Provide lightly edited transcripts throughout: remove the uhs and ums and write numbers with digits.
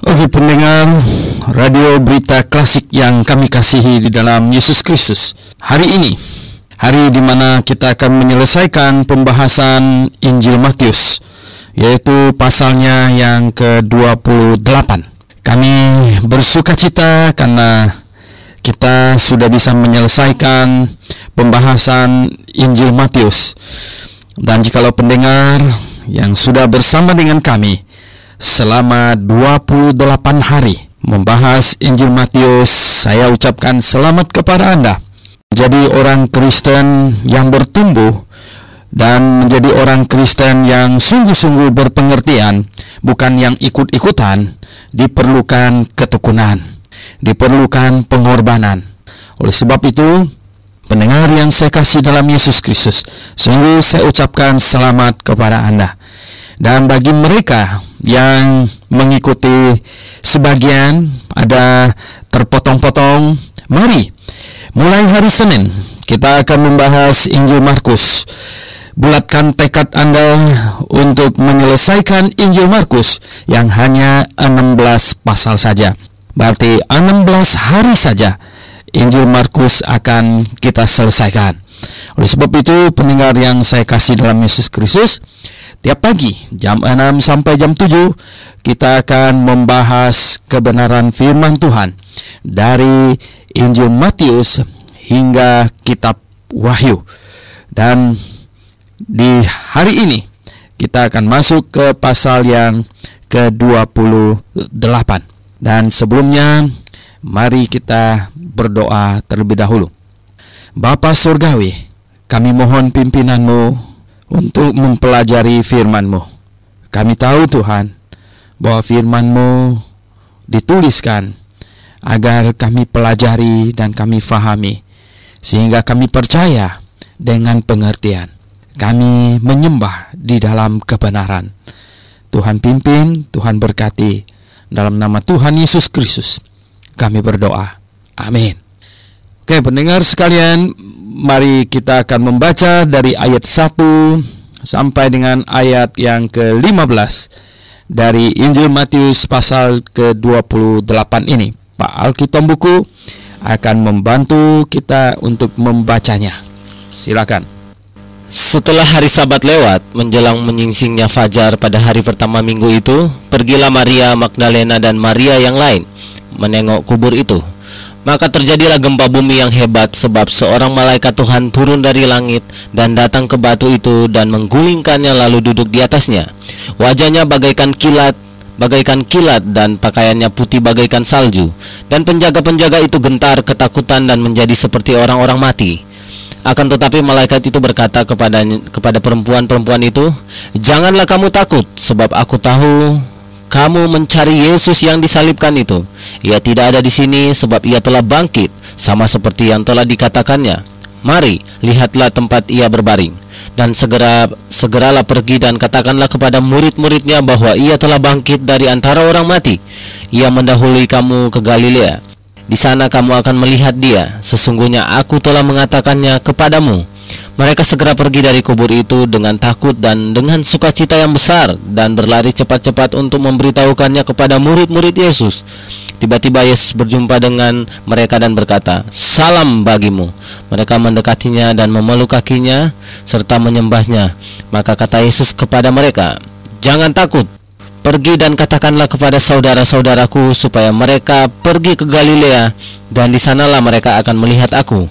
Oke pendengar radio berita klasik yang kami kasihi di dalam Yesus Kristus. Hari ini, hari di mana kita akan menyelesaikan pembahasan Injil Matius, yaitu pasalnya yang ke-28. Kami bersukacita karena kita sudah bisa menyelesaikan pembahasan Injil Matius. Dan jikalau pendengar yang sudah bersama dengan kami selama 28 hari membahas Injil Matius, saya ucapkan selamat kepada Anda. Jadi orang Kristen yang bertumbuh dan menjadi orang Kristen yang sungguh-sungguh berpengertian, bukan yang ikut-ikutan. Diperlukan ketekunan, diperlukan pengorbanan. Oleh sebab itu, pendengar yang saya kasih dalam Yesus Kristus, sungguh saya ucapkan selamat kepada Anda. Dan bagi mereka yang mengikuti sebagian, ada terpotong-potong, mari mulai hari Senin kita akan membahas Injil Markus. Bulatkan tekad Anda untuk menyelesaikan Injil Markus yang hanya 16 pasal saja. Berarti 16 hari saja Injil Markus akan kita selesaikan. Oleh sebab itu, pendengar yang saya kasih dalam Yesus Kristus, tiap pagi jam 6 sampai jam 7 kita akan membahas kebenaran firman Tuhan dari Injil Matius hingga kitab Wahyu. Dan di hari ini kita akan masuk ke pasal yang ke-28. Dan sebelumnya, mari kita berdoa terlebih dahulu. Bapa Surgawi, kami mohon pimpinan-Mu untuk mempelajari firman-Mu. Kami tahu Tuhan bahwa firman-Mu dituliskan agar kami pelajari dan kami fahami, sehingga kami percaya dengan pengertian. Kami menyembah di dalam kebenaran. Tuhan pimpin, Tuhan berkati. Dalam nama Tuhan Yesus Kristus kami berdoa. Amin. Oke pendengar sekalian, mari kita akan membaca dari ayat 1 sampai dengan ayat yang ke-15 dari Injil Matius pasal ke-28 ini. Pak Alkitab Buku akan membantu kita untuk membacanya. Silakan. Setelah hari Sabat lewat, menjelang menyingsingnya fajar pada hari pertama minggu itu, pergilah Maria Magdalena dan Maria yang lain menengok kubur itu. Maka terjadilah gempa bumi yang hebat, sebab seorang malaikat Tuhan turun dari langit dan datang ke batu itu dan menggulingkannya lalu duduk di atasnya. Wajahnya bagaikan kilat dan pakaiannya putih bagaikan salju. Dan penjaga-penjaga itu gentar ketakutan dan menjadi seperti orang-orang mati. Akan tetapi malaikat itu berkata kepada perempuan-perempuan itu, "Janganlah kamu takut, sebab aku tahu kamu mencari Yesus yang disalibkan itu. Ia tidak ada di sini, sebab ia telah bangkit, sama seperti yang telah dikatakannya. Mari, lihatlah tempat ia berbaring. Dan segeralah pergi dan katakanlah kepada murid-muridnya bahwa ia telah bangkit dari antara orang mati. Ia mendahului kamu ke Galilea. Di sana kamu akan melihat dia. Sesungguhnya aku telah mengatakannya kepadamu." Mereka segera pergi dari kubur itu dengan takut dan dengan sukacita yang besar, dan berlari cepat-cepat untuk memberitahukannya kepada murid-murid Yesus. Tiba-tiba Yesus berjumpa dengan mereka dan berkata, "Salam bagimu." Mereka mendekatinya dan memeluk kakinya serta menyembahnya. Maka kata Yesus kepada mereka, "Jangan takut. Pergi dan katakanlah kepada saudara-saudaraku supaya mereka pergi ke Galilea, dan di sanalah mereka akan melihat aku."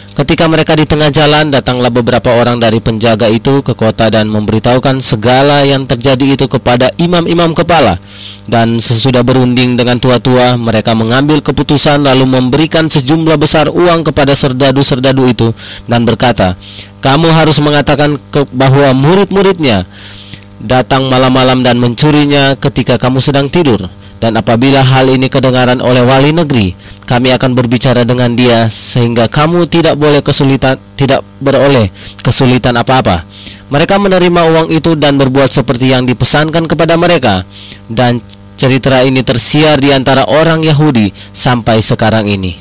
Ketika mereka di tengah jalan, datanglah beberapa orang dari penjaga itu ke kota dan memberitahukan segala yang terjadi itu kepada imam-imam kepala. Dan sesudah berunding dengan tua-tua, mereka mengambil keputusan lalu memberikan sejumlah besar uang kepada serdadu-serdadu itu dan berkata, "Kamu harus mengatakan bahwa murid-muridnya datang malam-malam dan mencurinya ketika kamu sedang tidur. Dan apabila hal ini kedengaran oleh wali negeri, kami akan berbicara dengan dia sehingga kamu tidak beroleh kesulitan apa-apa." Mereka menerima uang itu dan berbuat seperti yang dipesankan kepada mereka. Dan cerita ini tersiar di antara orang Yahudi sampai sekarang ini.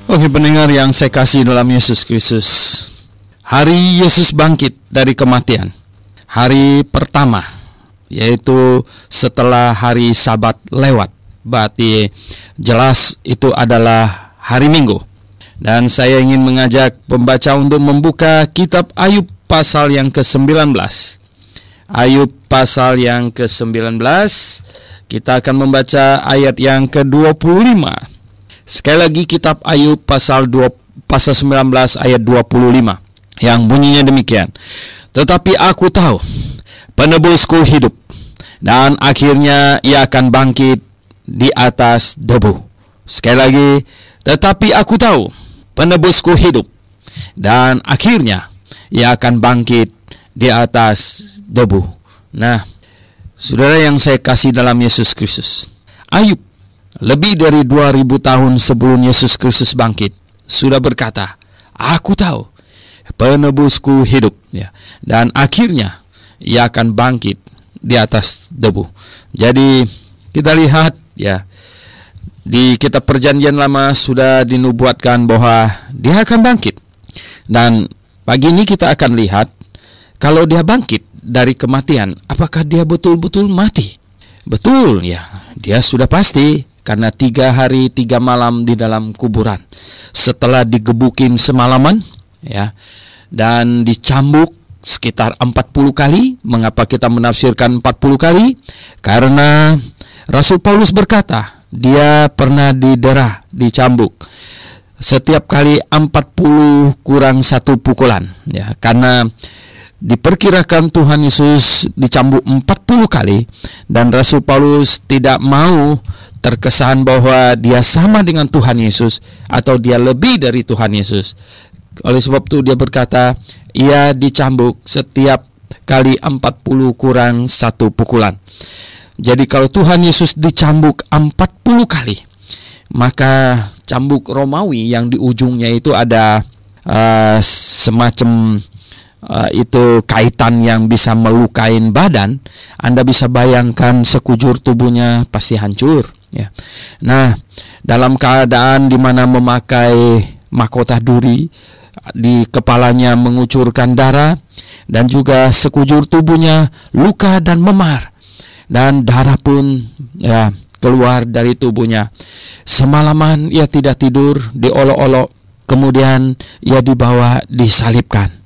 Oke pendengar yang saya kasih dalam Yesus Kristus, hari Yesus bangkit dari kematian, hari pertama, yaitu setelah hari Sabat lewat. berarti jelas itu adalah hari Minggu. Dan saya ingin mengajak pembaca untuk membuka kitab Ayub pasal yang ke-19. Ayub pasal yang ke-19, kita akan membaca ayat yang ke-25. Sekali lagi kitab Ayub pasal 19 ayat 25 yang bunyinya demikian. Tetapi aku tahu penebusku hidup, dan akhirnya ia akan bangkit di atas debu. Sekali lagi, tetapi aku tahu penebusku hidup, dan akhirnya ia akan bangkit di atas debu. Nah, saudara yang saya kasih dalam Yesus Kristus, Ayub lebih dari 2000 tahun sebelum Yesus Kristus bangkit sudah berkata, aku tahu penebusku hidup, ya, dan akhirnya ia akan bangkit di atas debu. Jadi kita lihat, ya, di kitab Perjanjian Lama sudah dinubuatkan bahwa dia akan bangkit. Dan pagi ini kita akan lihat, kalau dia bangkit dari kematian, apakah dia betul-betul mati? Betul, ya, dia sudah pasti, karena 3 hari 3 malam di dalam kuburan. Setelah digebukin semalaman, ya, dan dicambuk sekitar 40 kali. Mengapa kita menafsirkan 40 kali? Karena Rasul Paulus berkata, dia pernah dicambuk setiap kali 40 kurang 1 pukulan, ya, karena diperkirakan Tuhan Yesus dicambuk 40 kali, dan Rasul Paulus tidak mau terkesan bahwa dia sama dengan Tuhan Yesus atau dia lebih dari Tuhan Yesus. Oleh sebab itu dia berkata, ia dicambuk setiap kali 40 kurang 1 pukulan. Jadi kalau Tuhan Yesus dicambuk 40 kali, maka cambuk Romawi yang di ujungnya itu ada semacam itu kaitan yang bisa melukain badan. Anda bisa bayangkan sekujur tubuhnya pasti hancur, ya. Nah, dalam keadaan di mana memakai mahkota duri, di kepalanya mengucurkan darah, dan juga sekujur tubuhnya luka dan memar, dan darah pun, ya, keluar dari tubuhnya. Semalaman ia tidak tidur, diolok-olok, kemudian ia dibawa disalibkan.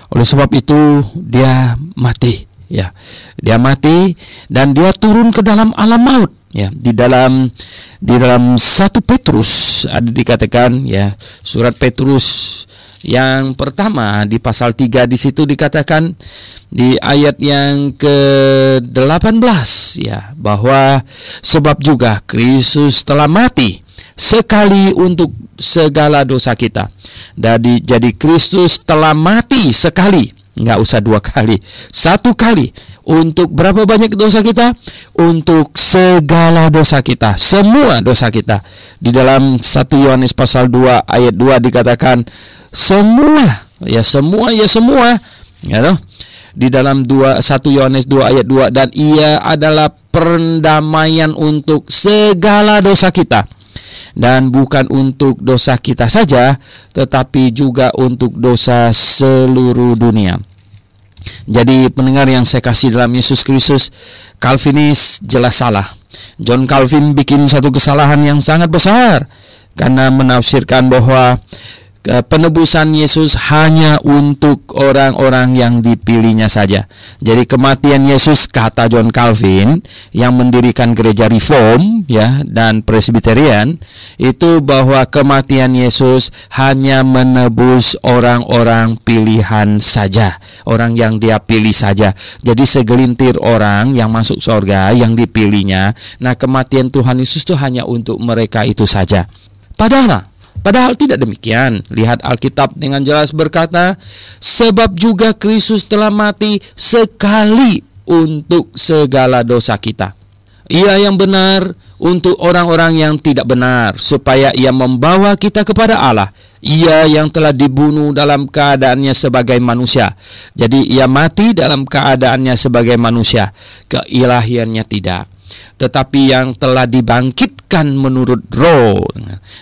Oleh sebab itu dia mati, ya. Dia mati dan dia turun ke dalam alam maut, ya. Di dalam 1 Petrus ada dikatakan, ya, surat Petrus yang pertama di pasal 3 di situ dikatakan di ayat yang ke-18, ya, bahwa sebab juga Kristus telah mati sekali untuk segala dosa kita. Jadi Kristus telah mati sekali, nggak usah 2 kali, 1 kali. Untuk berapa banyak dosa kita? Untuk segala dosa kita, semua dosa kita. Di dalam 1 Yohanes pasal 2 ayat 2 dikatakan semua, ya semua, ya semua, ya toh. Di dalam 1 Yohanes 2 ayat 2, dan ia adalah pendamaian untuk segala dosa kita, dan bukan untuk dosa kita saja, tetapi juga untuk dosa seluruh dunia. Jadi pendengar yang saya kasih dalam Yesus Kristus, Calvinis jelas salah. John Calvin bikin satu kesalahan yang sangat besar, karena menafsirkan bahwa penebusan Yesus hanya untuk orang-orang yang dipilihnya saja. Jadi kematian Yesus, kata John Calvin yang mendirikan gereja Reform, ya, dan Presbyterian, itu bahwa kematian Yesus hanya menebus orang-orang pilihan saja, orang yang dia pilih saja. Jadi segelintir orang yang masuk surga yang dipilihnya. Nah, kematian Tuhan Yesus itu hanya untuk mereka itu saja. Padahal tidak demikian. Lihat Alkitab dengan jelas berkata, sebab juga Kristus telah mati sekali untuk segala dosa kita. Ia yang benar untuk orang-orang yang tidak benar, supaya ia membawa kita kepada Allah. Ia yang telah dibunuh dalam keadaannya sebagai manusia. Jadi ia mati dalam keadaannya sebagai manusia, keilahiannya tidak. Tetapi yang telah dibangkitkan bukan menurut roh.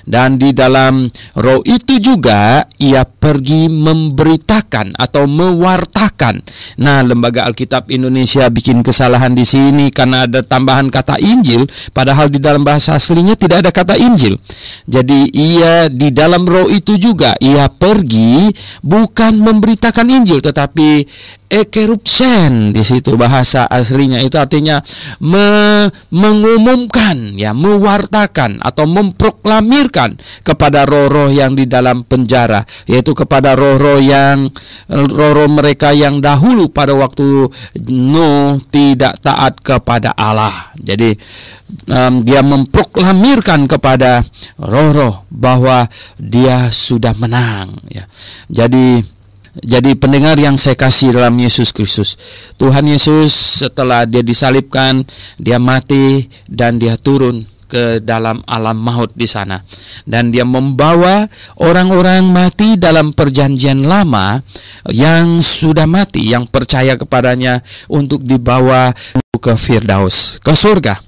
Dan di dalam roh itu juga ia pergi memberitakan atau mewartakan. Nah, Lembaga Alkitab Indonesia bikin kesalahan di sini karena ada tambahan kata Injil, padahal di dalam bahasa aslinya tidak ada kata Injil. Jadi ia di dalam roh itu juga ia pergi bukan memberitakan Injil, tetapi ekerupsen di situ bahasa aslinya itu artinya mengumumkan, ya, mewartakan atau memproklamirkan kepada roh-roh yang di dalam penjara, yaitu kepada roh-roh mereka yang dahulu pada waktu Nuh tidak taat kepada Allah. Jadi dia memproklamirkan kepada roh-roh bahwa dia sudah menang, ya. Jadi pendengar yang saya kasih dalam Yesus Kristus, Tuhan Yesus setelah dia disalibkan, dia mati dan dia turun ke dalam alam maut di sana, dan dia membawa orang-orang mati dalam perjanjian lama yang sudah mati, yang percaya kepadanya, untuk dibawa ke Firdaus, ke surga.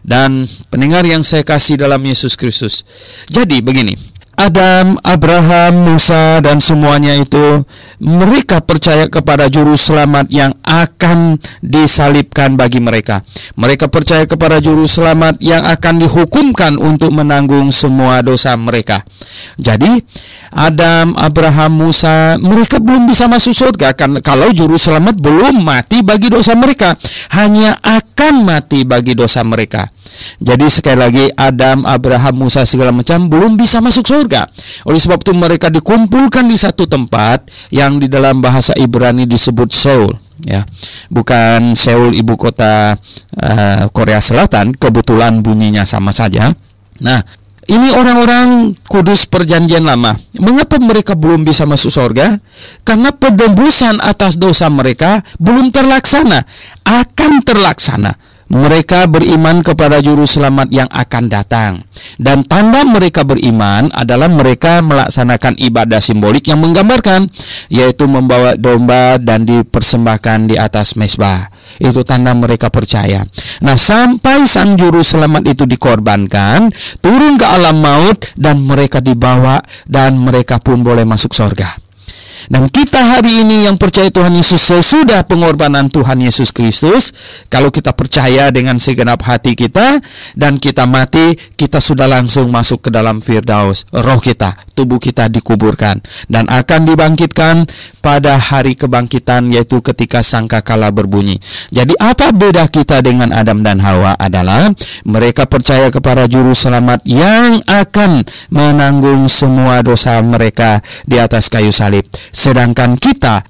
Dan pendengar yang saya kasih dalam Yesus Kristus, jadi begini, Adam, Abraham, Musa, dan semuanya itu mereka percaya kepada juru selamat yang akan disalibkan bagi mereka. Mereka percaya kepada juru selamat yang akan dihukumkan untuk menanggung semua dosa mereka. Jadi Adam, Abraham, Musa, mereka belum bisa masuk surga kalau juru selamat belum mati bagi dosa mereka, hanya akan mati bagi dosa mereka. Jadi sekali lagi, Adam, Abraham, Musa segala macam belum bisa masuk surga. Oleh sebab itu mereka dikumpulkan di satu tempat yang di dalam bahasa Ibrani disebut Seoul, ya. Bukan Seoul ibu kota Korea Selatan, kebetulan bunyinya sama saja. Nah, ini orang-orang kudus perjanjian lama. Mengapa mereka belum bisa masuk surga? Karena penebusan atas dosa mereka belum terlaksana, akan terlaksana. Mereka beriman kepada juru selamat yang akan datang. Dan tanda mereka beriman adalah mereka melaksanakan ibadah simbolik yang menggambarkan, yaitu membawa domba dan dipersembahkan di atas mezbah. Itu tanda mereka percaya. Nah, sampai sang juru selamat itu dikorbankan, turun ke alam maut, dan mereka dibawa, dan mereka pun boleh masuk surga. Dan kita hari ini yang percaya Tuhan Yesus sesudah pengorbanan Tuhan Yesus Kristus, kalau kita percaya dengan segenap hati kita dan kita mati, kita sudah langsung masuk ke dalam Firdaus. Roh kita, tubuh kita dikuburkan dan akan dibangkitkan pada hari kebangkitan, yaitu ketika sangkakala berbunyi. Jadi apa beda kita dengan Adam dan Hawa adalah mereka percaya kepada juru selamat yang akan menanggung semua dosa mereka di atas kayu salib. Sedangkan kita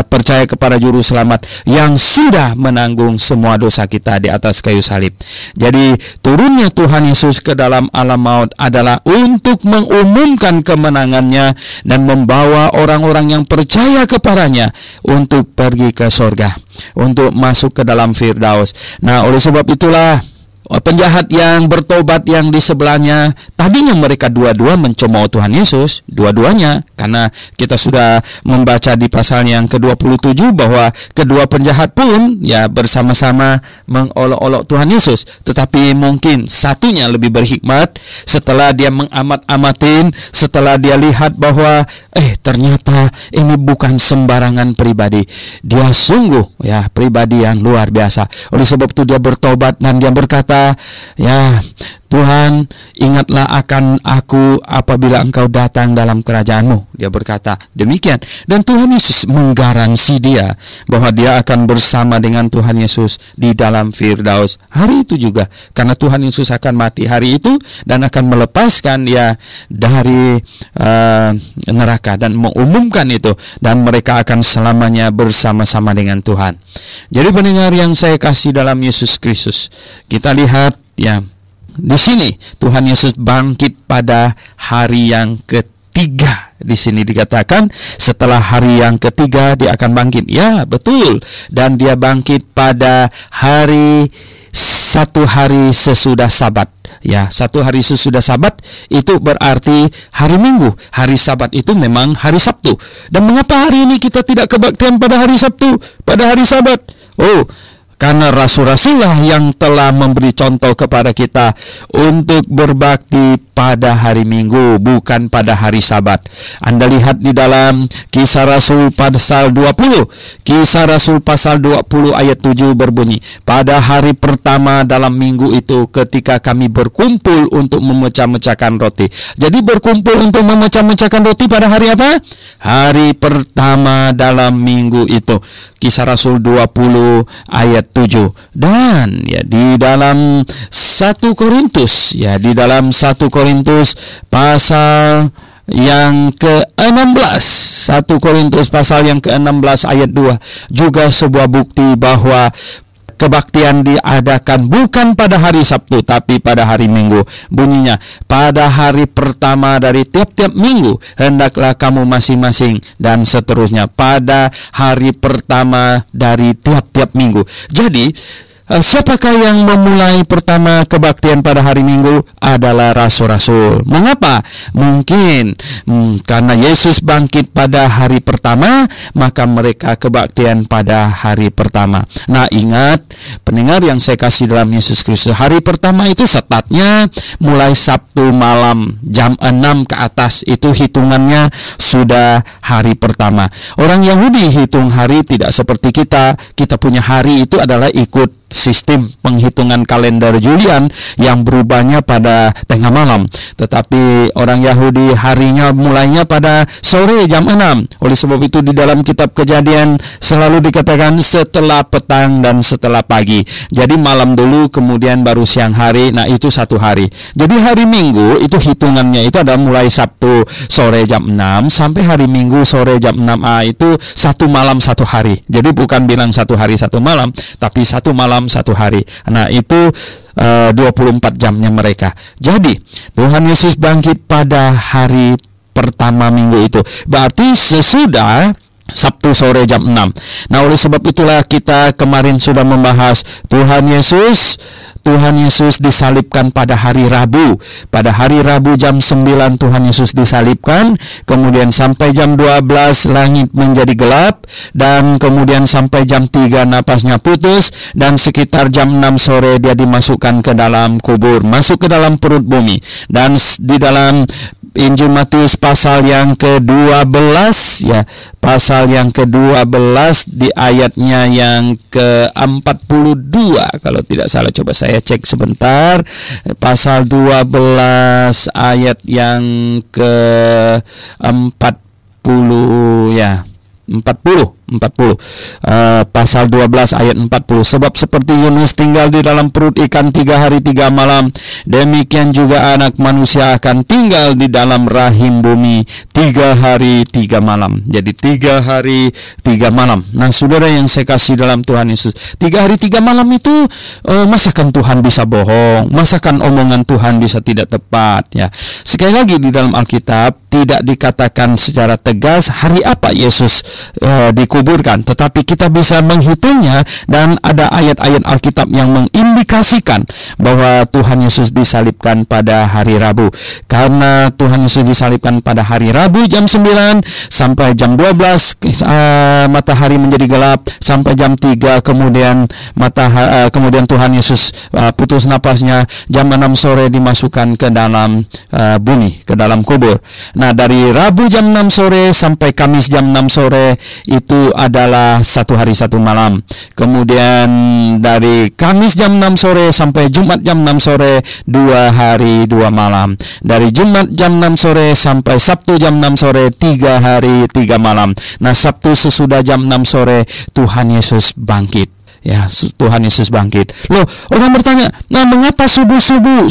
percaya kepada juru selamat yang sudah menanggung semua dosa kita di atas kayu salib. Jadi turunnya Tuhan Yesus ke dalam alam maut adalah untuk mengumumkan kemenangannya dan membawa orang-orang yang percaya kepadanya untuk pergi ke surga, untuk masuk ke dalam Firdaus. Nah, oleh sebab itulah penjahat yang bertobat yang di sebelahnya, tadinya mereka dua-dua mencemooh Tuhan Yesus, dua-duanya, karena kita sudah membaca di pasal yang ke-27 bahwa kedua penjahat pun ya bersama-sama mengolok-olok Tuhan Yesus. Tetapi mungkin satunya lebih berhikmat setelah dia mengamat-amatin, setelah dia lihat bahwa ternyata ini bukan sembarangan pribadi. Dia sungguh ya pribadi yang luar biasa. Oleh sebab itu dia bertobat dan dia berkata, ya Tuhan, ingatlah akan aku apabila engkau datang dalam kerajaan-Mu. Dia berkata demikian. Dan Tuhan Yesus menggaransi dia bahwa dia akan bersama dengan Tuhan Yesus di dalam Firdaus hari itu juga. Karena Tuhan Yesus akan mati hari itu dan akan melepaskan dia dari neraka dan mengumumkan itu. Dan mereka akan selamanya bersama-sama dengan Tuhan. Jadi pendengar yang saya kasih dalam Yesus Kristus, kita lihat ya, di sini Tuhan Yesus bangkit pada hari yang ketiga. Di sini dikatakan setelah hari yang ketiga dia akan bangkit. Ya, betul. Dan dia bangkit pada satu hari sesudah Sabat. Ya, satu hari sesudah Sabat itu berarti hari Minggu. Hari Sabat itu memang hari Sabtu. Dan mengapa hari ini kita tidak kebaktian pada hari Sabtu, pada hari Sabat? Karena rasul-rasullah yang telah memberi contoh kepada kita untuk berbakti pada hari Minggu, bukan pada hari Sabat. Anda lihat di dalam Kisah Rasul pasal 20. Kisah Rasul pasal 20 ayat 7 berbunyi, pada hari pertama dalam minggu itu ketika kami berkumpul untuk memecah-mecahkan roti. Jadi berkumpul untuk memecah-mecahkan roti pada hari apa? Hari pertama dalam minggu itu. Kisah Rasul 20 ayat 7. Dan ya di dalam 1 Korintus, ya di dalam 1 Korintus pasal yang ke-16, 1 Korintus pasal yang ke-16 ayat 2 juga sebuah bukti bahwa kebaktian diadakan bukan pada hari Sabtu tapi pada hari Minggu. Bunyinya, pada hari pertama dari tiap-tiap minggu hendaklah kamu masing-masing, dan seterusnya pada hari pertama dari tiap-tiap minggu. Jadi siapakah yang memulai pertama kebaktian pada hari Minggu? Adalah rasul-rasul. Mengapa? Mungkin karena Yesus bangkit pada hari pertama, maka mereka kebaktian pada hari pertama. Nah, ingat pendengar yang saya kasih dalam Yesus Kristus, hari pertama itu startnya mulai Sabtu malam jam 6 ke atas. Itu hitungannya sudah hari pertama. Orang Yahudi hitung hari tidak seperti kita. Kita punya hari itu adalah ikut sistem penghitungan kalender Julian yang berubahnya pada tengah malam. Tetapi orang Yahudi harinya mulainya pada sore jam 6. Oleh sebab itu di dalam kitab Kejadian selalu dikatakan setelah petang dan setelah pagi. Jadi malam dulu kemudian baru siang hari. Nah, itu satu hari. Jadi hari Minggu itu hitungannya itu adalah mulai Sabtu sore jam 6 sampai hari Minggu sore jam 6. Itu satu malam satu hari. Jadi bukan bilang satu hari satu malam, tapi satu malam satu hari. Nah, itu 24 jamnya mereka. Jadi Tuhan Yesus bangkit pada hari pertama minggu itu, berarti sesudah Sabtu sore jam 6. Nah, oleh sebab itulah kita kemarin sudah membahas Tuhan Yesus disalibkan pada hari Rabu. Pada hari Rabu jam 9 Tuhan Yesus disalibkan. Kemudian sampai jam 12 langit menjadi gelap. Dan kemudian sampai jam 3 napasnya putus. Dan sekitar jam 6 sore dia dimasukkan ke dalam kubur, masuk ke dalam perut bumi. Dan di dalam Injil Matius pasal yang ke-12, ya, pasal yang ke-12 di ayatnya yang ke-42 kalau tidak salah, coba saya cek sebentar. Pasal 12 ayat yang ke-40, ya, 40. Pasal 12 ayat 40. Sebab seperti Yunus tinggal di dalam perut ikan 3 hari 3 malam, demikian juga anak manusia akan tinggal di dalam rahim bumi 3 hari 3 malam. Jadi 3 hari 3 malam. Nah, saudara yang saya kasih dalam Tuhan Yesus, 3 hari 3 malam itu masakan Tuhan bisa bohong? Masakan omongan Tuhan bisa tidak tepat? Ya, sekali lagi di dalam Alkitab tidak dikatakan secara tegas hari apa Yesus dikuburkan, tetapi kita bisa menghitungnya, dan ada ayat-ayat Alkitab yang mengindikasikan bahwa Tuhan Yesus disalibkan pada hari Rabu. Karena Tuhan Yesus disalibkan pada hari Rabu jam 9 sampai jam 12 matahari menjadi gelap, sampai jam 3 kemudian kemudian Tuhan Yesus putus napasnya, jam 6 sore dimasukkan ke dalam bumi, ke dalam kubur. Nah, dari Rabu jam 6 sore sampai Kamis jam 6 sore itu adalah 1 hari 1 malam. Kemudian dari Kamis jam 6 sore sampai Jumat jam 6 sore 2 hari 2 malam. Dari Jumat jam 6 sore sampai Sabtu jam 6 sore 3 hari 3 malam. Nah, Sabtu sesudah jam 6 sore Tuhan Yesus bangkit. Ya, Tuhan Yesus bangkit. Loh, orang bertanya, nah mengapa subuh-subuh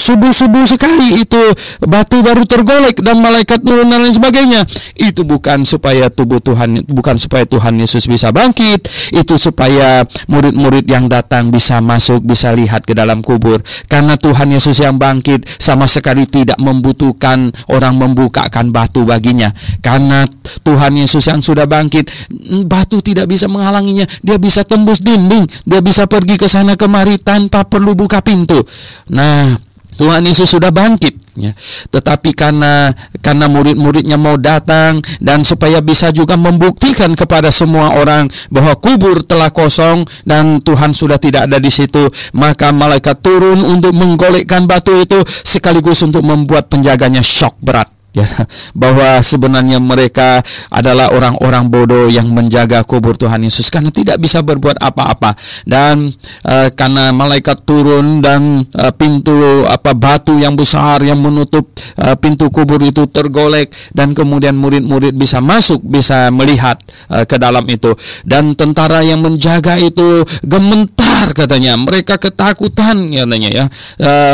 sekali itu batu baru tergolek dan malaikat turun dan lain sebagainya? Itu bukan supaya bukan supaya Tuhan Yesus bisa bangkit. Itu supaya murid-murid yang datang bisa masuk, bisa lihat ke dalam kubur. Karena Tuhan Yesus yang bangkit sama sekali tidak membutuhkan orang membukakan batu baginya. Karena Tuhan Yesus yang sudah bangkit, batu tidak bisa menghalanginya. Dia bisa tembus dinding. Dia bisa pergi ke sana kemari tanpa perlu buka pintu. Nah, Tuhan Yesus sudah bangkit. ya. Tetapi karena murid-muridnya mau datang dan supaya bisa juga membuktikan kepada semua orang bahwa kubur telah kosong dan Tuhan sudah tidak ada di situ, maka malaikat turun untuk menggolekkan batu itu sekaligus untuk membuat penjaganya shock berat. Ya, bahwa sebenarnya mereka adalah orang-orang bodoh yang menjaga kubur Tuhan Yesus karena tidak bisa berbuat apa-apa. Dan karena malaikat turun dan pintu batu yang besar yang menutup pintu kubur itu tergolek, dan kemudian murid-murid bisa masuk, bisa melihat ke dalam itu. Dan tentara yang menjaga itu gemetar katanya, mereka ketakutan katanya ya,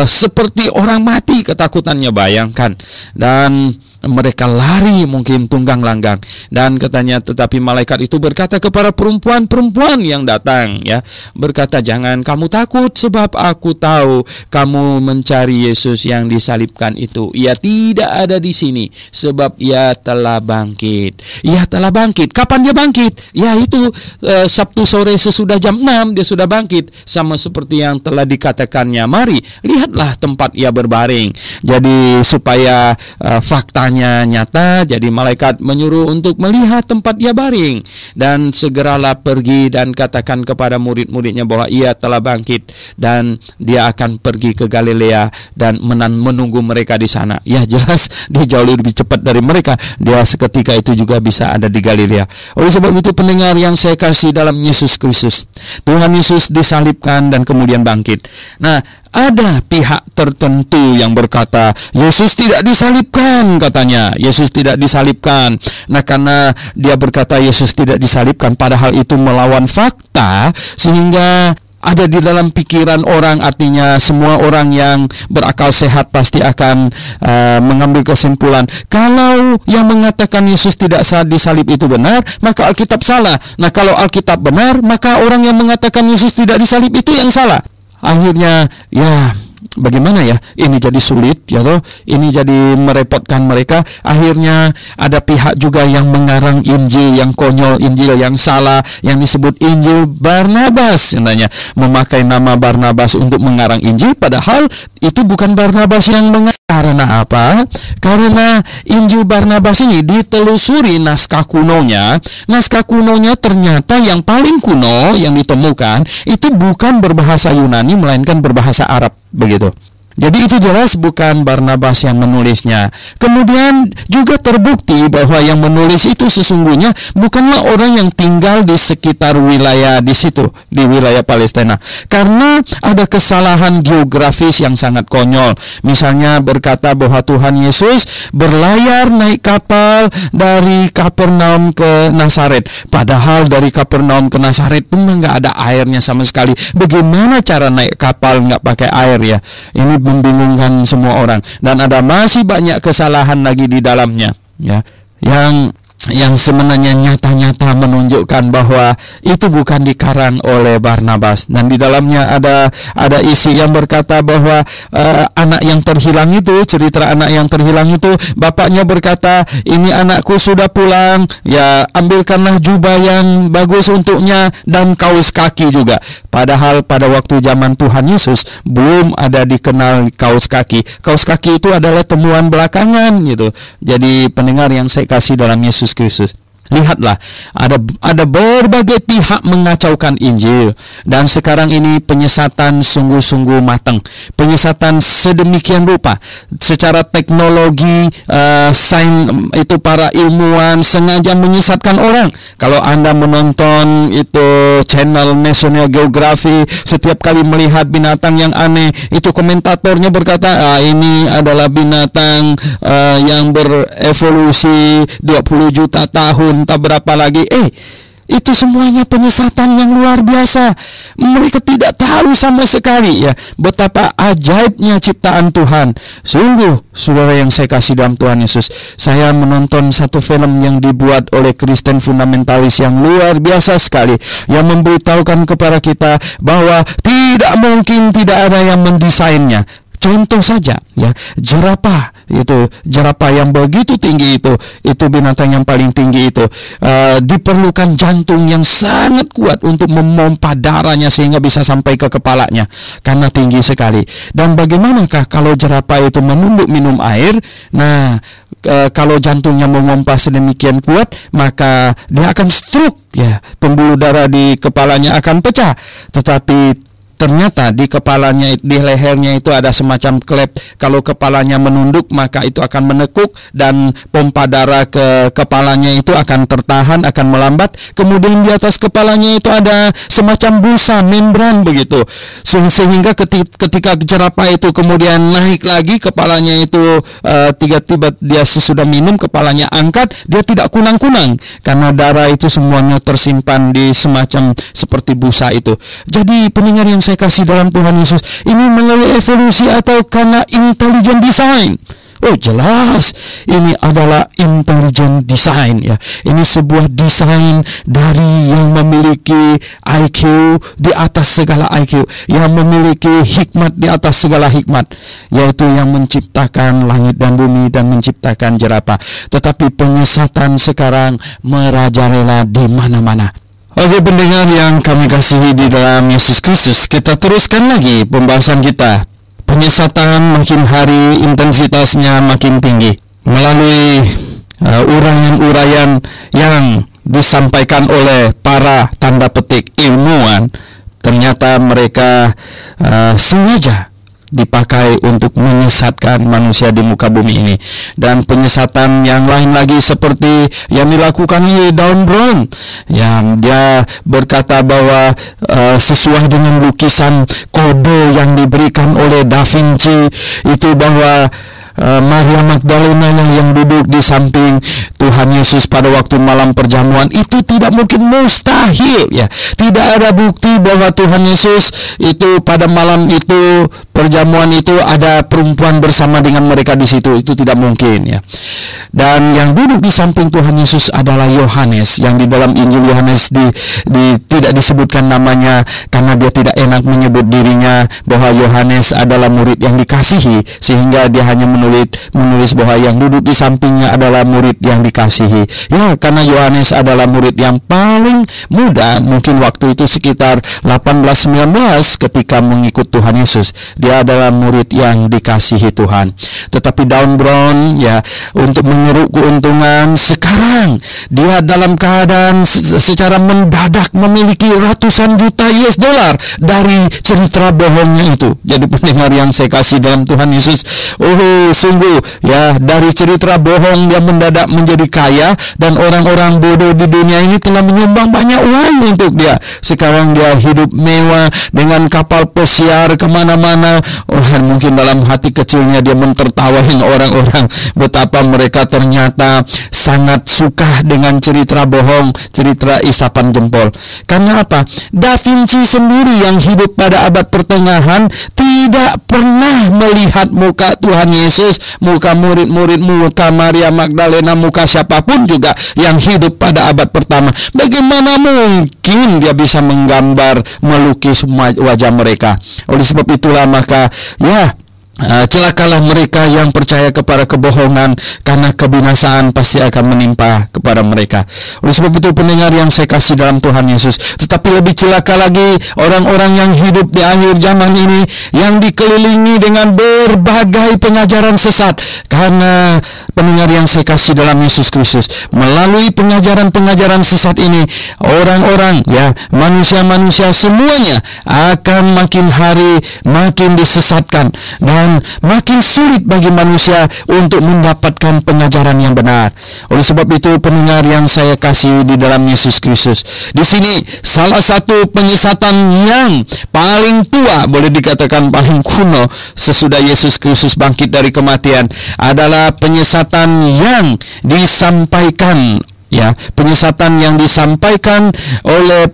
seperti orang mati ketakutannya, bayangkan. Dan mereka lari mungkin tunggang langgang, dan katanya tetapi malaikat itu berkata kepada perempuan-perempuan yang datang ya, berkata, jangan kamu takut sebab aku tahu kamu mencari Yesus yang disalibkan itu. Ia tidak ada di sini sebab ia telah bangkit. Ia telah bangkit. Kapan dia bangkit? Ya itu Sabtu sore sesudah jam 6 dia sudah bangkit, sama seperti yang telah dikatakannya. Mari lihatlah tempat ia berbaring. Jadi supaya faktanya nyata, jadi malaikat menyuruh untuk melihat tempat ia baring, dan segeralah pergi dan katakan kepada murid-muridnya bahwa ia telah bangkit dan dia akan pergi ke Galilea dan menunggu mereka di sana. Ya jelas dia jauh lebih cepat dari mereka, dia seketika itu juga bisa ada di Galilea. Oleh sebab itu pendengar yang saya kasih dalam Yesus Kristus, Tuhan Yesus disalibkan dan kemudian bangkit. Nah, ada pihak tertentu yang berkata Yesus tidak disalibkan, katanya Yesus tidak disalibkan. Nah, karena dia berkata Yesus tidak disalibkan, padahal itu melawan fakta, sehingga ada di dalam pikiran orang, artinya semua orang yang berakal sehat pasti akan mengambil kesimpulan, kalau yang mengatakan Yesus tidak disalib itu benar, maka Alkitab salah. Nah, kalau Alkitab benar, maka orang yang mengatakan Yesus tidak disalib itu yang salah. Akhirnya ya bagaimana ya, ini jadi sulit ya toh, ini jadi merepotkan mereka. Akhirnya ada pihak juga yang mengarang Injil yang konyol, Injil yang salah, yang disebut Injil Barnabas, katanya memakai nama Barnabas untuk mengarang Injil, padahal itu bukan Barnabas yang mengarang. Karena apa? Karena Injil Barnabas ini ditelusuri naskah kunonya. Naskah kunonya ternyata yang paling kuno yang ditemukan itu bukan berbahasa Yunani, melainkan berbahasa Arab, begitu. Jadi itu jelas bukan Barnabas yang menulisnya. Kemudian juga terbukti bahwa yang menulis itu sesungguhnya bukanlah orang yang tinggal di sekitar wilayah di situ, di wilayah Palestina. Karena ada kesalahan geografis yang sangat konyol. Misalnya berkata bahwa Tuhan Yesus berlayar naik kapal dari Kapernaum ke Nazaret. Padahal dari Kapernaum ke Nazaret itu nggak ada airnya sama sekali. Bagaimana cara naik kapal nggak pakai air ya? Ini membingungkan semua orang, dan ada masih banyak kesalahan lagi di dalamnya ya, yang sebenarnya nyata-nyata menunjukkan bahwa itu bukan dikarang oleh Barnabas. Dan di dalamnya ada isi yang berkata bahwa anak yang terhilang itu, cerita anak yang terhilang itu, bapaknya berkata, ini anakku sudah pulang, ya ambilkanlah jubah yang bagus untuknya dan kaus kaki juga. Padahal pada waktu zaman Tuhan Yesus belum ada dikenal kaus kaki. Kaus kaki itu adalah temuan belakangan gitu. Jadi pendengar yang saya kasih dalam Yesus Kristus, lihatlah, ada berbagai pihak mengacaukan Injil, dan sekarang ini penyesatan sungguh-sungguh matang, penyesatan sedemikian rupa. Secara teknologi, sains itu para ilmuwan sengaja menyesatkan orang. Kalau Anda menonton itu channel National Geographic, setiap kali melihat binatang yang aneh, itu komentatornya berkata, ini adalah binatang yang berevolusi 20 juta tahun, tak berapa lagi. Itu semuanya penyesatan yang luar biasa. Mereka tidak tahu sama sekali ya betapa ajaibnya ciptaan Tuhan. Sungguh, saudara yang saya kasih dalam Tuhan Yesus, saya menonton satu film yang dibuat oleh Kristen fundamentalis yang luar biasa sekali, yang memberitahukan kepada kita bahwa tidak mungkin tidak ada yang mendesainnya. Contoh saja ya, jerapah yang begitu tinggi itu binatang yang paling tinggi itu diperlukan jantung yang sangat kuat untuk memompa darahnya sehingga bisa sampai ke kepalanya karena tinggi sekali. Dan bagaimanakah kalau jerapah itu menunduk minum air? Nah, kalau jantungnya memompa sedemikian kuat, maka dia akan stroke ya, pembuluh darah di kepalanya akan pecah. Tetapi ternyata di kepalanya, di lehernya itu ada semacam klep. Kalau kepalanya menunduk, maka itu akan menekuk dan pompa darah ke kepalanya itu akan tertahan, akan melambat. Kemudian di atas kepalanya itu ada semacam busa, membran begitu. Sehingga ketika jerapah itu kemudian naik lagi, kepalanya itu tiba-tiba dia sesudah minum, kepalanya angkat, dia tidak kunang-kunang karena darah itu semuanya tersimpan di semacam seperti busa itu. Jadi pendengar yang saya kasih dalam Tuhan Yesus, ini melalui evolusi atau karena intelligent design? Oh jelas, ini adalah intelligent design ya. Ini sebuah desain dari yang memiliki IQ di atas segala IQ, yang memiliki hikmat di atas segala hikmat, yaitu yang menciptakan langit dan bumi dan menciptakan jerapah. Tetapi penyesatan sekarang merajalela di mana-mana. Oke pendengar yang kami kasihi di dalam Yesus Kristus, kita teruskan lagi pembahasan kita. Penyesatan makin hari intensitasnya makin tinggi melalui uraian-uraian yang disampaikan oleh para tanda petik ilmuwan. Ternyata mereka sengaja dipakai untuk menyesatkan manusia di muka bumi ini. Dan penyesatan yang lain lagi seperti yang dilakukan oleh Don Brown, yang dia berkata bahwa sesuai dengan lukisan kode yang diberikan oleh Da Vinci itu, bahwa Maria Magdalena yang duduk di samping Tuhan Yesus pada waktu malam perjamuan itu tidak mungkin, mustahil ya. Tidak ada bukti bahwa Tuhan Yesus itu pada malam itu perjamuan itu ada perempuan bersama dengan mereka di situ. Itu tidak mungkin ya. Dan yang duduk di samping Tuhan Yesus adalah Yohanes, yang di dalam Injil Yohanes tidak disebutkan namanya karena dia tidak enak menyebut dirinya bahwa Yohanes adalah murid yang dikasihi, sehingga dia hanya menulis bahwa yang duduk di sampingnya adalah murid yang dikasihi. Ya, karena Yohanes adalah murid yang paling muda, mungkin waktu itu sekitar 18-19 ketika mengikut Tuhan Yesus. Dia adalah murid yang dikasihi Tuhan. Tetapi Don Brown ya, untuk mengeruk keuntungan, sekarang dia dalam keadaan secara mendadak memiliki ratusan juta US dollar dari cerita bohongnya itu. Jadi pendengar yang saya kasih dalam Tuhan Yesus, sungguh ya, dari cerita bohong dia mendadak menjadi kaya, dan orang-orang bodoh di dunia ini telah menyumbang banyak uang untuk dia. Sekarang dia hidup mewah dengan kapal pesiar kemana-mana. Mungkin dalam hati kecilnya dia mentertawain orang-orang betapa mereka ternyata sangat suka dengan cerita bohong, cerita isapan jempol. Karena apa? Da Vinci sendiri yang hidup pada abad pertengahan tidak pernah melihat muka Tuhan Yesus, muka murid-murid, muka Maria Magdalena, muka siapapun juga yang hidup pada abad pertama. Bagaimana mungkin dia bisa menggambar, melukis wajah mereka? Oleh sebab itulah maka ya, celakalah mereka yang percaya kepada kebohongan, karena kebinasaan pasti akan menimpa kepada mereka. Oleh sebab itu pendengar yang saya kasih dalam Tuhan Yesus, tetapi lebih celaka lagi orang-orang yang hidup di akhir zaman ini, yang dikelilingi dengan berbagai pengajaran sesat. Karena pendengar yang saya kasih dalam Yesus Kristus, melalui pengajaran-pengajaran sesat ini, orang-orang ya, manusia-manusia semuanya akan makin hari makin disesatkan, dan makin sulit bagi manusia untuk mendapatkan pengajaran yang benar. Oleh sebab itu pendengar yang saya kasih di dalam Yesus Kristus, di sini salah satu penyesatan yang paling tua, boleh dikatakan paling kuno sesudah Yesus Kristus bangkit dari kematian, adalah penyesatan yang disampaikan ya, penyesatan yang disampaikan oleh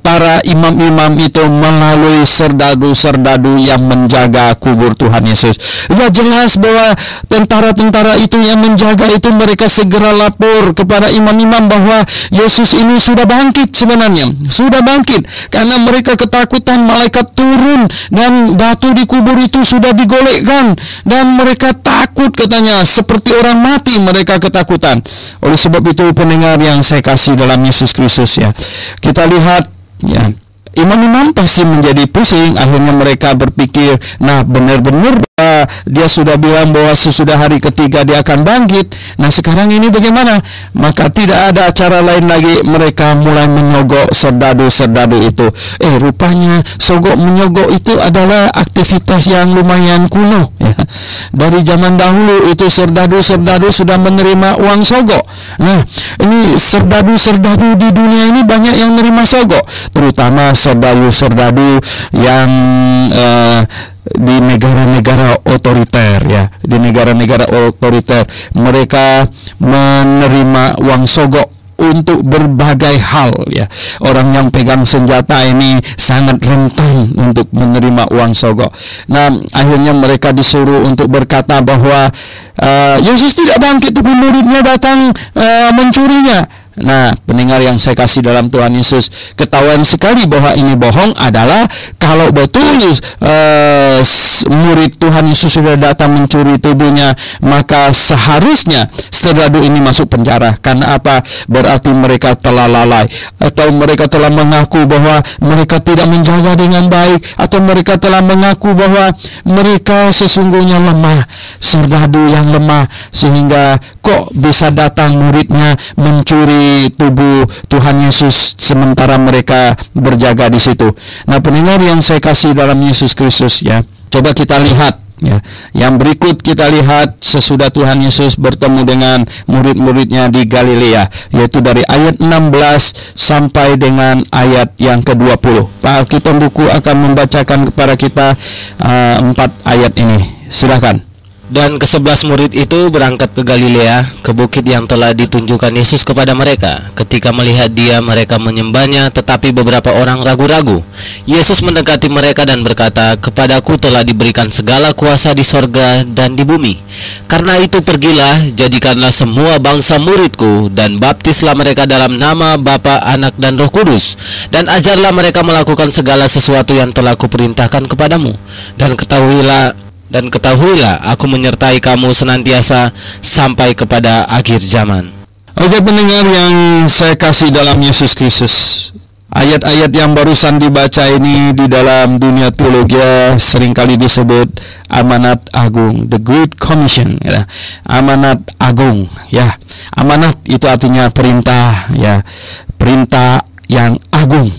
para imam-imam itu melalui serdadu-serdadu yang menjaga kubur Tuhan Yesus. Ya, jelas bahwa tentara-tentara itu yang menjaga itu mereka segera lapor kepada imam-imam bahwa Yesus ini sudah bangkit, sebenarnya sudah bangkit, karena mereka ketakutan malaikat turun dan batu di kubur itu sudah digolekkan, dan mereka takut, katanya seperti orang mati, mereka ketakutan. Oleh sebab itu, pendengar yang saya kasih dalam Yesus Kristus, ya, kita lihat, ya, imam-imam pasti menjadi pusing. Akhirnya mereka berpikir, nah benar-benar dia sudah bilang bahwa sesudah hari ketiga dia akan bangkit. Nah, sekarang ini bagaimana? Maka tidak ada cara lain lagi, mereka mulai menyogok serdadu-serdadu itu. Rupanya sogok menyogok itu adalah aktivitas yang lumayan kuno, ya. Dari zaman dahulu itu serdadu-serdadu sudah menerima uang sogok. Nah, ini serdadu-serdadu di dunia ini banyak yang menerima sogok, terutama serdadu-serdadu yang di negara-negara otoriter, ya, di negara-negara otoriter mereka menerima uang sogok untuk berbagai hal, ya. Orang yang pegang senjata ini sangat rentan untuk menerima uang sogok. Nah, akhirnya mereka disuruh untuk berkata bahwa Yesus tidak bangkit, tapi muridnya datang mencurinya. Nah, pendengar yang saya kasih dalam Tuhan Yesus, ketahuan sekali bahwa ini bohong adalah kalau betul murid Tuhan Yesus sudah datang mencuri tubuhnya, maka seharusnya serdadu ini masuk penjara. Karena apa? Berarti mereka telah lalai, atau mereka telah mengaku bahwa mereka tidak menjaga dengan baik, atau mereka telah mengaku bahwa mereka sesungguhnya lemah, serdadu yang lemah, sehingga kok bisa datang muridnya mencuri tubuh Tuhan Yesus sementara mereka berjaga di situ. Nah, pendengar yang saya kasih dalam Yesus Kristus, ya, coba kita lihat, ya, yang berikut kita lihat sesudah Tuhan Yesus bertemu dengan murid-muridnya di Galilea, yaitu dari ayat 16 sampai dengan ayat yang ke-20. Pak Alkitab buku akan membacakan kepada kita 4 ayat ini. Silakan. Dan ke-11 murid itu berangkat ke Galilea, ke bukit yang telah ditunjukkan Yesus kepada mereka. Ketika melihat dia, mereka menyembahnya, tetapi beberapa orang ragu-ragu. Yesus mendekati mereka dan berkata, "Kepadaku telah diberikan segala kuasa di sorga dan di bumi. Karena itu pergilah, jadikanlah semua bangsa muridku, dan baptislah mereka dalam nama Bapa, Anak, dan Roh Kudus. Dan ajarlah mereka melakukan segala sesuatu yang telah kuperintahkan kepadamu. Dan ketahuilah, aku menyertai kamu senantiasa sampai kepada akhir zaman." Oke, pendengar yang saya kasih dalam Yesus Kristus, ayat-ayat yang barusan dibaca ini di dalam dunia teologi seringkali disebut amanat agung, the Great Commission, ya. Amanat agung, ya. Amanat itu artinya perintah, ya. Perintah yang agung,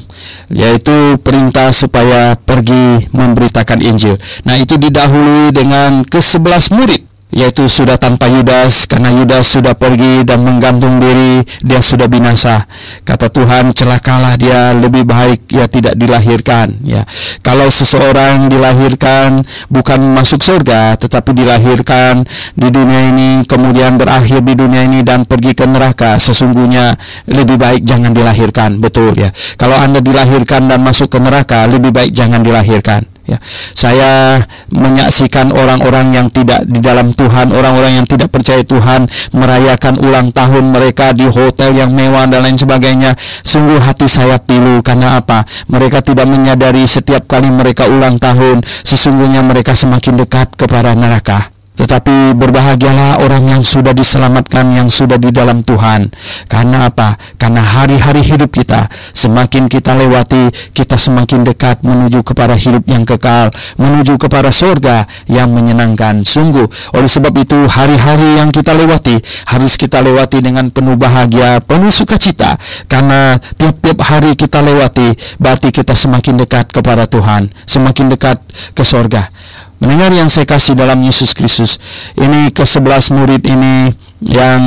yaitu perintah supaya pergi memberitakan Injil. Nah, itu didahului dengan ke-11 murid, yaitu sudah tanpa Yudas, karena Yudas sudah pergi dan menggantung diri, dia sudah binasa. Kata Tuhan, celakalah dia, lebih baik dia tidak dilahirkan, ya. Kalau seseorang dilahirkan bukan masuk surga, tetapi dilahirkan di dunia ini, kemudian berakhir di dunia ini dan pergi ke neraka, sesungguhnya lebih baik jangan dilahirkan. Betul, ya. Kalau Anda dilahirkan dan masuk ke neraka, lebih baik jangan dilahirkan, ya. Saya menyaksikan orang-orang yang tidak di dalam Tuhan, orang-orang yang tidak percaya Tuhan, merayakan ulang tahun mereka di hotel yang mewah dan lain sebagainya. Sungguh hati saya pilu. Karena apa? Mereka tidak menyadari setiap kali mereka ulang tahun, sesungguhnya mereka semakin dekat kepada neraka. Tetapi berbahagialah orang yang sudah diselamatkan, yang sudah di dalam Tuhan. Karena apa? Karena hari-hari hidup kita, semakin kita lewati, kita semakin dekat menuju kepada hidup yang kekal, menuju kepada surga yang menyenangkan. Sungguh, oleh sebab itu hari-hari yang kita lewati harus kita lewati dengan penuh bahagia, penuh sukacita. Karena tiap-tiap hari kita lewati, berarti kita semakin dekat kepada Tuhan, semakin dekat ke surga. Mendengar yang saya kasih dalam Yesus Kristus, ini ke-11 murid ini yang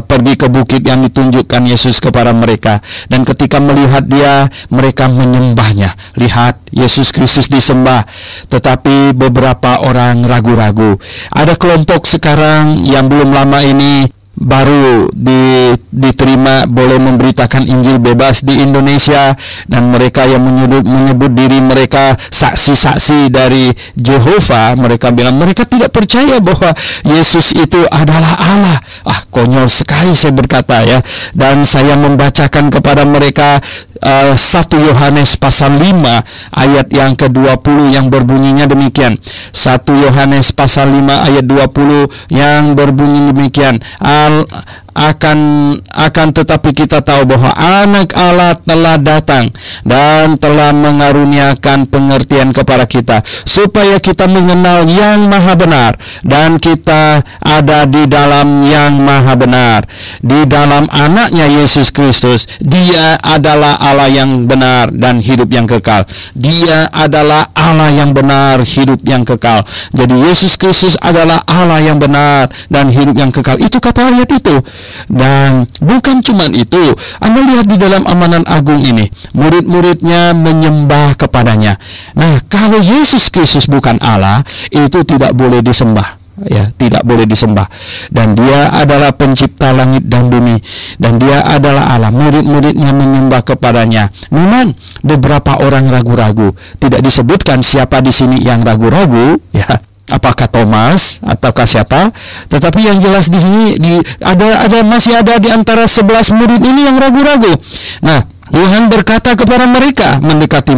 pergi ke bukit yang ditunjukkan Yesus kepada mereka, dan ketika melihat dia, mereka menyembahnya. Lihat, Yesus Kristus disembah, tetapi beberapa orang ragu-ragu. Ada kelompok sekarang yang belum lama ini baru diterima boleh memberitakan Injil bebas di Indonesia, dan mereka yang menyebut diri mereka saksi-saksi dari Jehovah, mereka bilang mereka tidak percaya bahwa Yesus itu adalah Allah. Konyol sekali saya berkata ya. Dan saya membacakan kepada mereka 1 Yohanes pasal 5 ayat yang ke-20 yang berbunyinya demikian. 1 Yohanes pasal 5 ayat 20 yang berbunyi demikian. Akan tetapi kita tahu bahwa Anak Allah telah datang dan telah mengaruniakan pengertian kepada kita, supaya kita mengenal yang maha benar, dan kita ada di dalam yang maha benar, di dalam anaknya Yesus Kristus. Dia adalah Allah yang benar dan hidup yang kekal. Dia adalah Allah yang benar, hidup yang kekal. Jadi Yesus Kristus adalah Allah yang benar dan hidup yang kekal. Itu kata ayat itu. Dan bukan cuma itu, Anda lihat di dalam Amanan Agung ini, murid-muridnya menyembah kepadanya. Nah, kalau Yesus Kristus bukan Allah, itu tidak boleh disembah. Ya, tidak boleh disembah. Dan dia adalah pencipta langit dan bumi, dan dia adalah Allah. Murid-muridnya menyembah kepadanya. Memang beberapa orang ragu-ragu. Tidak disebutkan siapa di sini yang ragu-ragu, ya. Apakah Thomas ataukah siapa? Tetapi yang jelas di sini masih ada di antara 11 murid ini yang ragu-ragu. Nah, Tuhan berkata kepada mereka, mendekati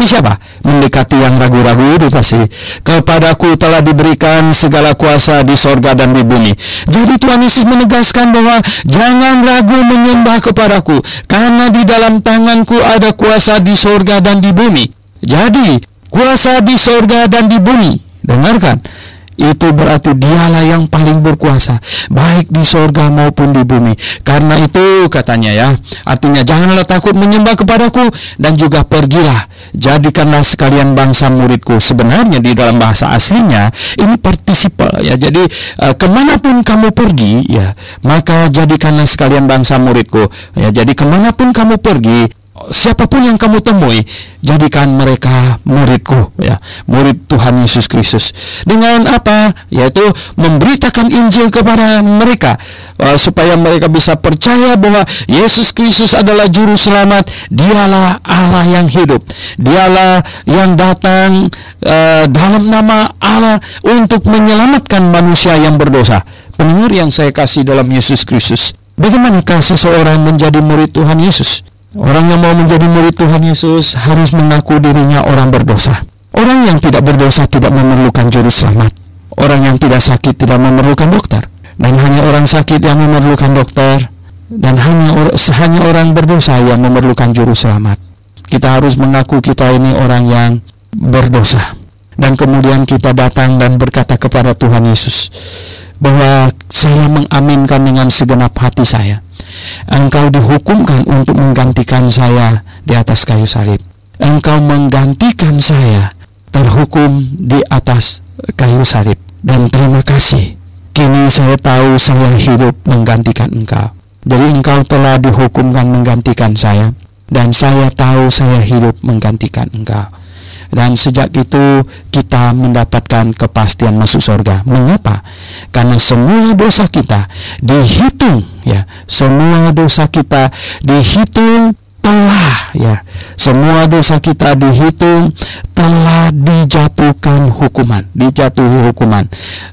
siapa? Mendekati yang ragu-ragu itu pasti. Kepadaku telah diberikan segala kuasa di sorga dan di bumi. Jadi Tuhan Yesus menegaskan bahwa jangan ragu menyembah kepadaku, karena di dalam tanganku ada kuasa di sorga dan di bumi. Jadi kuasa di sorga dan di bumi, dengarkan, itu berarti dialah yang paling berkuasa, baik di sorga maupun di bumi. Karena itu katanya ya, artinya janganlah takut menyembah kepadaku, dan juga pergilah, jadikanlah sekalian bangsa muridku. Sebenarnya di dalam bahasa aslinya ini participle ya. Jadi kemanapun kamu pergi ya, maka jadikanlah sekalian bangsa muridku ya. Jadi kemanapun kamu pergi, siapapun yang kamu temui, jadikan mereka muridku ya, murid Tuhan Yesus Kristus. Dengan apa? Yaitu memberitakan Injil kepada mereka, supaya mereka bisa percaya bahwa Yesus Kristus adalah juru selamat. Dialah Allah yang hidup. Dialah yang datang dalam nama Allah untuk menyelamatkan manusia yang berdosa. Pendengar yang saya kasih dalam Yesus Kristus, bagaimanakah seseorang menjadi murid Tuhan Yesus? Orang yang mau menjadi murid Tuhan Yesus harus mengaku dirinya orang berdosa. Orang yang tidak berdosa tidak memerlukan juru selamat. Orang yang tidak sakit tidak memerlukan dokter. Dan hanya orang sakit yang memerlukan dokter. Dan hanya orang berdosa yang memerlukan juru selamat. Kita harus mengaku kita ini orang yang berdosa. Dan kemudian kita datang dan berkata kepada Tuhan Yesus bahwa saya mengaminkan dengan segenap hati saya, Engkau dihukumkan untuk menggantikan saya di atas kayu salib. Engkau menggantikan saya terhukum di atas kayu salib. Dan terima kasih, kini saya tahu saya hidup menggantikan Engkau. Jadi Engkau telah dihukumkan menggantikan saya, dan saya tahu saya hidup menggantikan Engkau. Dan sejak itu kita mendapatkan kepastian masuk surga. Mengapa? Karena semua dosa kita dihitung ya. Semua dosa kita dihitung telah ya. Semua dosa kita dihitung telah dijatuhi hukuman,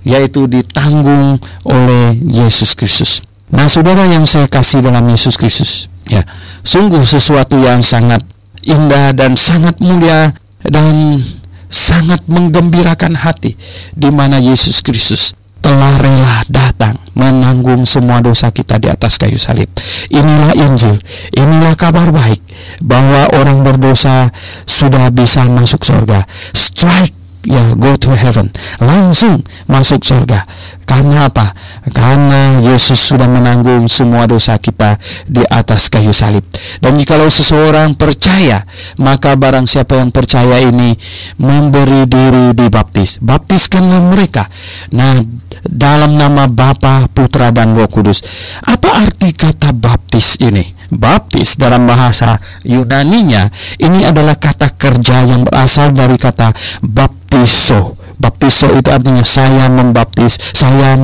yaitu ditanggung oleh Yesus Kristus. Nah, saudara yang saya kasih dalam Yesus Kristus ya, sungguh sesuatu yang sangat indah dan sangat mulia dan sangat menggembirakan hati, di mana Yesus Kristus telah rela datang menanggung semua dosa kita di atas kayu salib. Inilah Injil, inilah kabar baik bahwa orang berdosa sudah bisa masuk surga. Strike ya, go to heaven, langsung masuk surga. Karena apa? Karena Yesus sudah menanggung semua dosa kita di atas kayu salib. Dan jikalau seseorang percaya, maka barang siapa yang percaya ini memberi diri dibaptis. Baptiskanlah mereka. Nah, dalam nama Bapa, Putra, dan Roh Kudus. Apa arti kata baptis ini? Baptis dalam bahasa Yunaninya ini adalah kata kerja yang berasal dari kata baptiso. Baptiso itu artinya saya membaptis, saya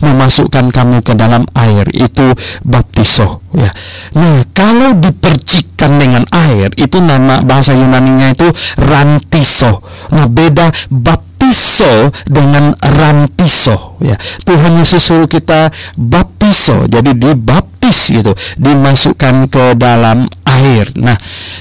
memasukkan kamu ke dalam air. Itu baptiso, ya. Nah, kalau dipercikkan dengan air, itu nama bahasa Yunaninya itu rantiso. Nah, beda baptiso dengan rantiso, ya. Tuhan Yesus suruh kita baptiso, jadi dibaptis gitu, dimasukkan ke dalam air. Nah,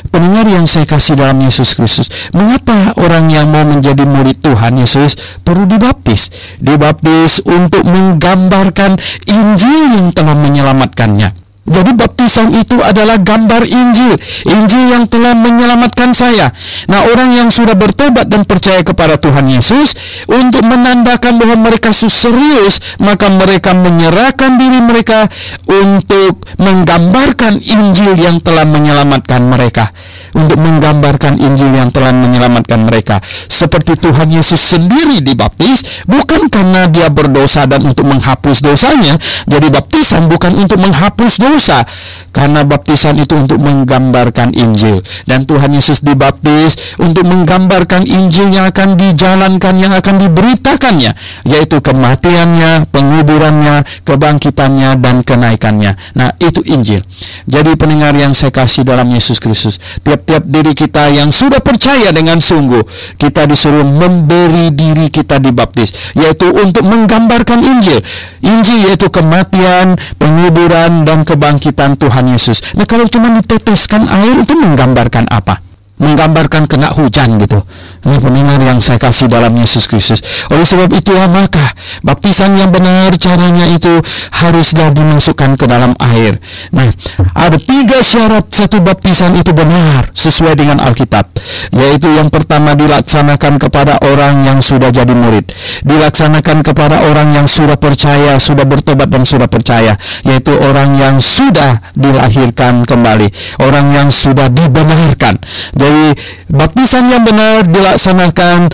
pendengar yang saya kasih dalam Yesus Kristus, mengapa orang yang mau menjadi murid Tuhan Yesus perlu dibaptis? Dibaptis untuk menggambarkan Injil yang telah menyelamatkannya. Jadi baptisan itu adalah gambar Injil, Injil yang telah menyelamatkan saya. Nah, orang yang sudah bertobat dan percaya kepada Tuhan Yesus, untuk menandakan bahwa mereka serius, maka mereka menyerahkan diri mereka untuk menggambarkan Injil yang telah menyelamatkan mereka. Untuk menggambarkan Injil yang telah menyelamatkan mereka. Seperti Tuhan Yesus sendiri dibaptis, bukan karena dia berdosa dan untuk menghapus dosanya. Jadi baptisan bukan untuk menghapus dosa, karena baptisan itu untuk menggambarkan Injil. Dan Tuhan Yesus dibaptis untuk menggambarkan Injil yang akan dijalankan, yang akan diberitakannya, yaitu kematiannya, penguburannya, kebangkitannya, dan kenaikannya. Nah, itu Injil. Jadi pendengar yang saya kasih dalam Yesus Kristus, tiap diri kita yang sudah percaya dengan sungguh, kita disuruh memberi diri kita dibaptis, yaitu untuk menggambarkan Injil. Injil yaitu kematian, penguburan, dan kebangkitan Tuhan Yesus. Nah, kalau cuma diteteskan air, itu menggambarkan apa? Menggambarkan kena hujan gitu. Ini pendengar yang saya kasih dalam Yesus Kristus. Oleh sebab itulah maka baptisan yang benar caranya itu haruslah dimasukkan ke dalam air. Nah, ada 3 syarat satu baptisan itu benar sesuai dengan Alkitab. Yaitu yang pertama, dilaksanakan kepada orang yang sudah jadi murid. Dilaksanakan kepada orang yang sudah percaya, sudah bertobat dan sudah percaya. Yaitu orang yang sudah dilahirkan kembali, orang yang sudah dibenarkan. Jadi baptisan yang benar dilaksanakan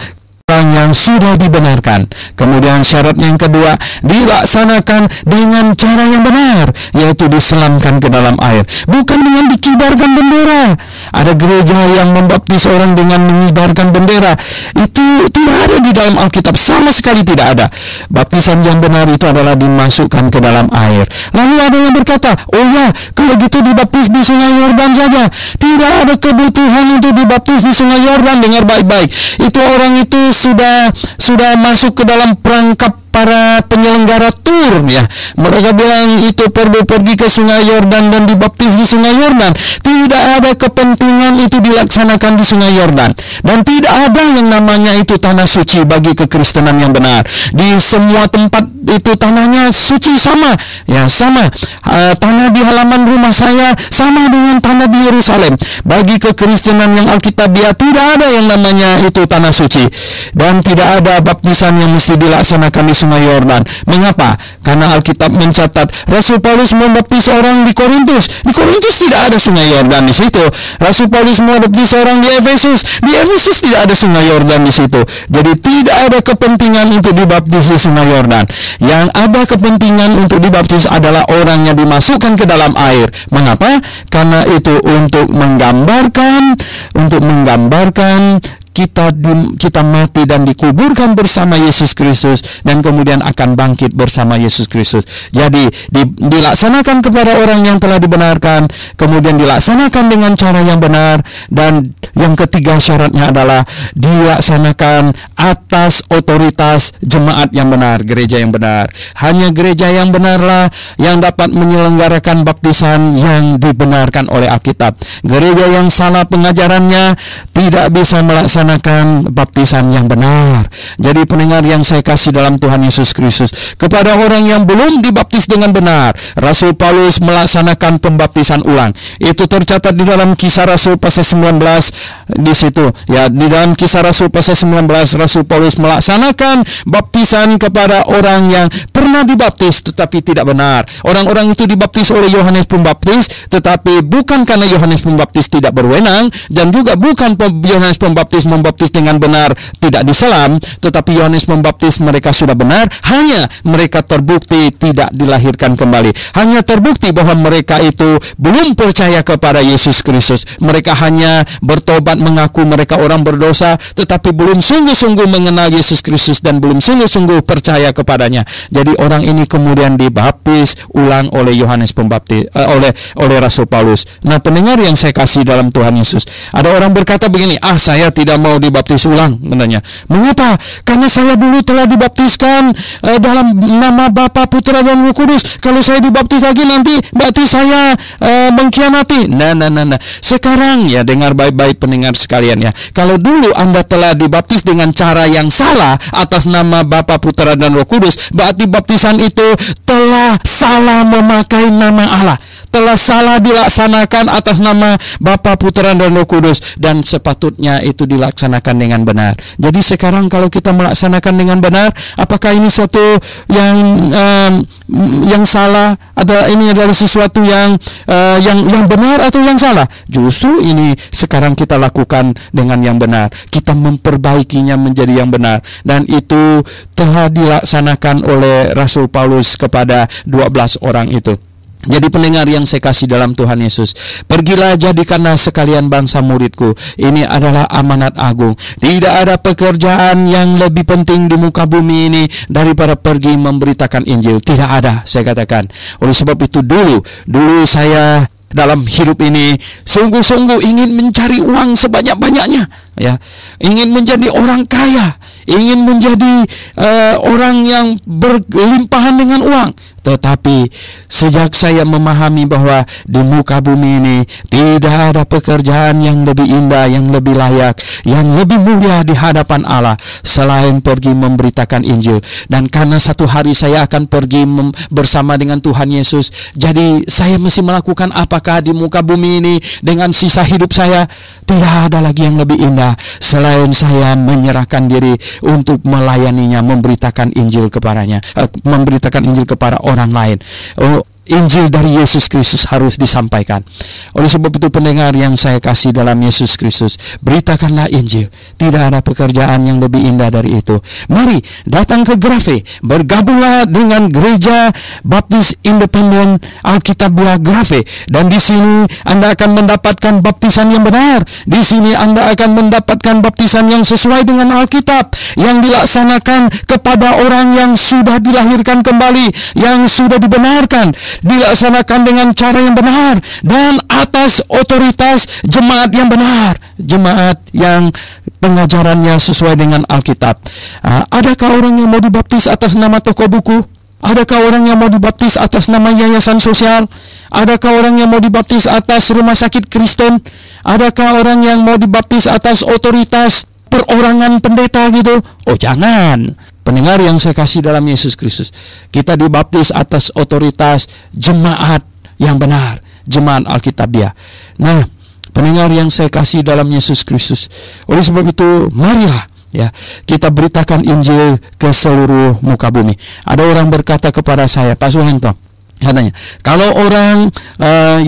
orang yang sudah dibenarkan. Kemudian syarat yang kedua, dilaksanakan dengan cara yang benar, yaitu diselamkan ke dalam air, bukan dengan dikibarkan bendera. Ada gereja yang membaptis orang dengan mengibarkan bendera. Itu tidak ada di dalam Alkitab, sama sekali tidak ada. Baptisan yang benar itu adalah dimasukkan ke dalam air. Lalu ada yang berkata, oh ya, kalau gitu dibaptis di Sungai Yordan saja. Tidak ada kebutuhan untuk dibaptis di Sungai Yordan. Dengar baik-baik, itu orang itu sudah masuk ke dalam perangkap para penyelenggara tur, ya. Mereka bilang itu pergi ke Sungai Yordan dan dibaptis di Sungai Yordan. Tidak ada kepentingan itu dilaksanakan di Sungai Yordan, dan tidak ada yang namanya itu tanah suci bagi kekristenan yang benar. Di semua tempat itu tanahnya suci sama, ya, sama. Tanah di halaman rumah saya sama dengan tanah di Yerusalem. Bagi kekristenan yang Alkitabiah tidak ada yang namanya itu tanah suci, dan tidak ada baptisan yang mesti dilaksanakan di Sungai Yordan. Mengapa? Karena Alkitab mencatat Rasul Paulus membaptis orang di Korintus. Di Korintus tidak ada Sungai Yordan di situ. Rasul Paulus membaptis orang di Efesus. Di Efesus tidak ada Sungai Yordan di situ. Jadi tidak ada kepentingan untuk dibaptis di Sungai Yordan. Yang ada kepentingan untuk dibaptis adalah orang yang dimasukkan ke dalam air. Mengapa? Karena itu untuk menggambarkan kita mati dan dikuburkan bersama Yesus Kristus, dan kemudian akan bangkit bersama Yesus Kristus. Jadi dilaksanakan kepada orang yang telah dibenarkan, kemudian dilaksanakan dengan cara yang benar, dan yang ketiga syaratnya adalah dilaksanakan atas otoritas jemaat yang benar, gereja yang benar. Hanya gereja yang benarlah yang dapat menyelenggarakan baptisan yang dibenarkan oleh Alkitab. Gereja yang salah pengajarannya tidak bisa melaksanakan baptisan yang benar. Jadi pendengar yang saya kasih dalam Tuhan Yesus Kristus, kepada orang yang belum dibaptis dengan benar, Rasul Paulus melaksanakan pembaptisan ulang. Itu tercatat di dalam Kisah Rasul pasal 19 di situ. Ya, di dalam Kisah Rasul pasal 19 Rasul Paulus melaksanakan baptisan kepada orang yang pernah dibaptis tetapi tidak benar. Orang-orang itu dibaptis oleh Yohanes Pembaptis, tetapi bukan karena Yohanes Pembaptis tidak berwenang, dan juga bukan Yohanes Pembaptis membaptis dengan benar tidak diselam, tetapi Yohanes membaptis mereka sudah benar, hanya mereka terbukti tidak dilahirkan kembali. Hanya terbukti bahwa mereka itu belum percaya kepada Yesus Kristus. Mereka hanya bertobat, mengaku mereka orang berdosa, tetapi belum sungguh-sungguh mengenal Yesus Kristus dan belum sungguh-sungguh percaya kepadanya. Jadi orang ini kemudian dibaptis ulang oleh Yohanes Pembaptis, oleh Rasul Paulus. Nah, pendengar yang saya kasih dalam Tuhan Yesus, ada orang berkata begini, saya tidak mau dibaptis ulang, katanya. Mengapa? Karena saya dulu telah dibaptiskan dalam nama Bapa, Putra dan Roh Kudus. Kalau saya dibaptis lagi nanti berarti saya mengkhianati. Nah. Sekarang ya, dengar baik-baik pendengar sekalian ya. Kalau dulu Anda telah dibaptis dengan cara yang salah atas nama Bapa, Putra dan Roh Kudus, berarti baptisan itu telah salah memakai nama Allah, telah salah dilaksanakan atas nama Bapa, Putra dan Roh Kudus, dan sepatutnya itu dilaksanakan dengan benar. Jadi sekarang kalau kita melaksanakan dengan benar, apakah ini satu yang salah? Ini adalah sesuatu yang benar atau yang salah? Justru ini sekarang kita lakukan dengan yang benar. Kita memperbaikinya menjadi yang benar, dan itu telah dilaksanakan oleh Rasul Paulus kepada 12 orang itu. Jadi pendengar yang saya kasih dalam Tuhan Yesus, pergilah jadikanlah sekalian bangsa muridku. Ini adalah amanat agung. Tidak ada pekerjaan yang lebih penting di muka bumi ini daripada pergi memberitakan Injil. Tidak ada, saya katakan. Oleh sebab itu dulu saya dalam hidup ini sungguh-sungguh ingin mencari uang sebanyak-banyaknya, ya. Ingin menjadi orang kaya, ingin menjadi orang yang berlimpahan dengan uang. Tetapi sejak saya memahami bahwa di muka bumi ini tidak ada pekerjaan yang lebih indah, yang lebih layak, yang lebih mulia di hadapan Allah selain pergi memberitakan Injil. Dan karena satu hari saya akan pergi bersama dengan Tuhan Yesus, jadi saya mesti melakukan apakah di muka bumi ini dengan sisa hidup saya. Tidak ada lagi yang lebih indah selain saya menyerahkan diri untuk melayaninya, memberitakan Injil kepadanya, memberitakan Injil kepada orang lain. Injil dari Yesus Kristus harus disampaikan. Oleh sebab itu pendengar yang saya kasih dalam Yesus Kristus, beritakanlah Injil. Tidak ada pekerjaan yang lebih indah dari itu. Mari datang ke Grafe, bergabunglah dengan Gereja Baptis Independen Alkitabiah Grafe, dan di sini Anda akan mendapatkan baptisan yang benar. Di sini Anda akan mendapatkan baptisan yang sesuai dengan Alkitab, yang dilaksanakan kepada orang yang sudah dilahirkan kembali, yang sudah dibenarkan, dilaksanakan dengan cara yang benar dan atas otoritas jemaat yang benar, jemaat yang pengajarannya sesuai dengan Alkitab. Adakah orang yang mau dibaptis atas nama toko buku? Adakah orang yang mau dibaptis atas nama yayasan sosial? Adakah orang yang mau dibaptis atas rumah sakit Kristen? Adakah orang yang mau dibaptis atas otoritas perorangan pendeta gitu? Oh, jangan. Pendengar yang saya kasih dalam Yesus Kristus, kita dibaptis atas otoritas jemaat yang benar, jemaat Alkitabiah. Nah, pendengar yang saya kasih dalam Yesus Kristus, oleh sebab itu marilah ya kita beritakan Injil ke seluruh muka bumi. Ada orang berkata kepada saya, Pak Suhento, katanya, kalau orang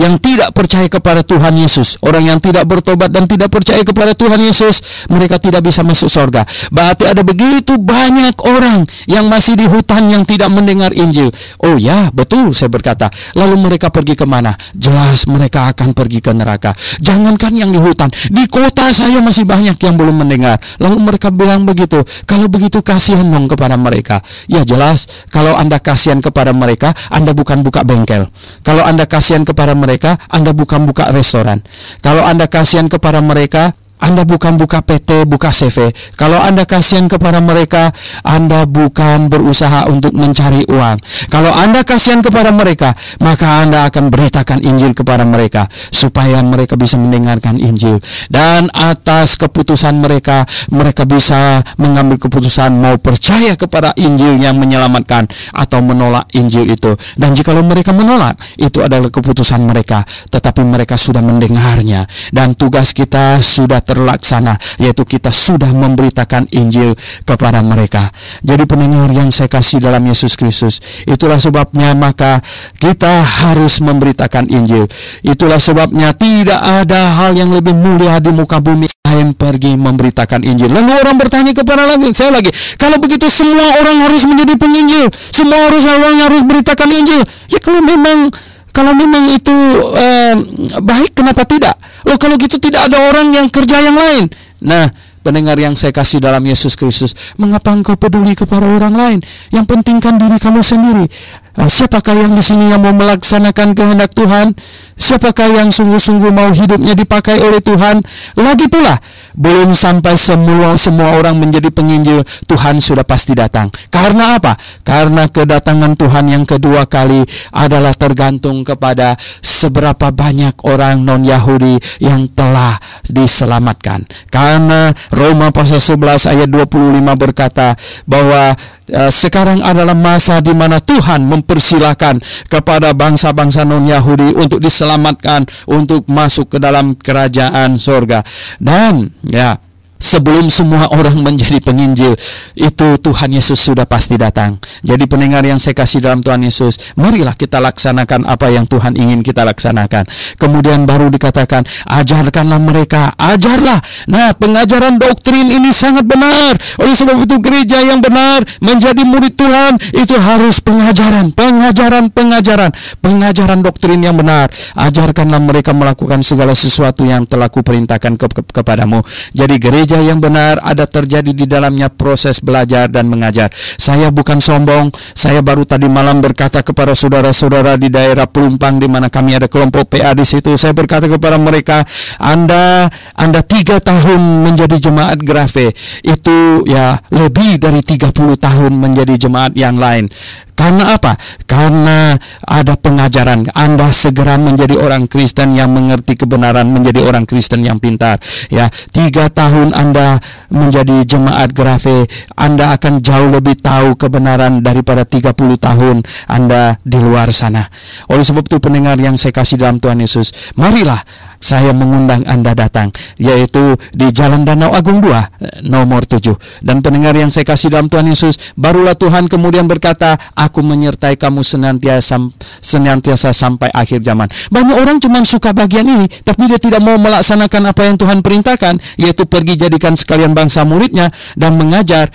yang tidak percaya kepada Tuhan Yesus, orang yang tidak bertobat dan tidak percaya kepada Tuhan Yesus, mereka tidak bisa masuk surga. Berarti ada begitu banyak orang yang masih di hutan yang tidak mendengar Injil. Oh ya, betul, saya berkata. Lalu mereka pergi kemana? Jelas mereka akan pergi ke neraka. Jangankan yang di hutan, di kota saya masih banyak yang belum mendengar. Lalu mereka bilang begitu. Kalau begitu kasihan dong kepada mereka. Ya jelas, kalau Anda kasihan kepada mereka, Anda bukan buka bengkel. Kalau Anda kasihan kepada mereka, Anda bukan buka restoran. Kalau Anda kasihan kepada mereka, Anda bukan buka PT, buka CV. Kalau Anda kasihan kepada mereka, Anda bukan berusaha untuk mencari uang. Kalau Anda kasihan kepada mereka, maka Anda akan beritakan Injil kepada mereka, supaya mereka bisa mendengarkan Injil. Dan atas keputusan mereka, mereka bisa mengambil keputusan mau percaya kepada Injil yang menyelamatkan atau menolak Injil itu. Dan jikalau mereka menolak, itu adalah keputusan mereka. Tetapi mereka sudah mendengarnya. Dan tugas kita sudah terlaksana, yaitu kita sudah memberitakan Injil kepada mereka. Jadi pendengar yang saya kasih dalam Yesus Kristus, itulah sebabnya maka kita harus memberitakan Injil. Itulah sebabnya tidak ada hal yang lebih mulia di muka bumi selain pergi memberitakan Injil. Lalu orang bertanya kepada saya lagi, kalau begitu semua orang harus menjadi penginjil, semua orang harus beritakan Injil. Ya kalau memang itu baik, kenapa tidak? Loh, kalau gitu tidak ada orang yang kerja yang lain. Nah, pendengar yang saya kasih dalam Yesus Kristus, mengapa engkau peduli kepada orang lain? Yang penting kan diri kamu sendiri. Siapakah yang di sini yang mau melaksanakan kehendak Tuhan? Siapakah yang sungguh-sungguh mau hidupnya dipakai oleh Tuhan? Lagi pula, belum sampai semua orang menjadi penginjil, Tuhan sudah pasti datang. Karena apa? Karena kedatangan Tuhan yang kedua kali adalah tergantung kepada seberapa banyak orang non-Yahudi yang telah diselamatkan. Karena Roma pasal 11 ayat 25 berkata bahwa sekarang adalah masa di mana Tuhan mempersilahkan kepada bangsa-bangsa non-Yahudi untuk diselamatkan, untuk masuk ke dalam kerajaan sorga. Dan sebelum semua orang menjadi penginjil, itu Tuhan Yesus sudah pasti datang. Jadi pendengar yang saya kasih dalam Tuhan Yesus, marilah kita laksanakan apa yang Tuhan ingin kita laksanakan. Kemudian baru dikatakan, ajarkanlah mereka, ajarlah. Nah, pengajaran doktrin ini sangat benar. Oleh sebab itu gereja yang benar menjadi murid Tuhan itu harus pengajaran doktrin yang benar. Ajarkanlah mereka melakukan segala sesuatu yang telah kuperintahkan kepadamu. Jadi gereja yang benar ada terjadi di dalamnya proses belajar dan mengajar. Saya bukan sombong. Saya baru tadi malam berkata kepada saudara-saudara di daerah Pelumpang, di mana kami ada kelompok PA di situ. Saya berkata kepada mereka, Anda 3 tahun menjadi jemaat Grace, itu lebih dari 30 tahun menjadi jemaat yang lain. Karena apa? Karena ada pengajaran. Anda segera menjadi orang Kristen yang mengerti kebenaran, menjadi orang Kristen yang pintar. 3 tahun Anda menjadi jemaat Grace, Anda akan jauh lebih tahu kebenaran daripada 30 tahun Anda di luar sana. Oleh sebab itu pendengar yang saya kasih dalam Tuhan Yesus, marilah saya mengundang Anda datang, yaitu di Jalan Danau Agung 2 nomor 7. Dan pendengar yang saya kasih dalam Tuhan Yesus, barulah Tuhan kemudian berkata, aku menyertai kamu senantiasa sampai akhir zaman. Banyak orang cuma suka bagian ini, tapi dia tidak mau melaksanakan apa yang Tuhan perintahkan, yaitu pergi jadikan sekalian bangsa muridnya dan mengajar.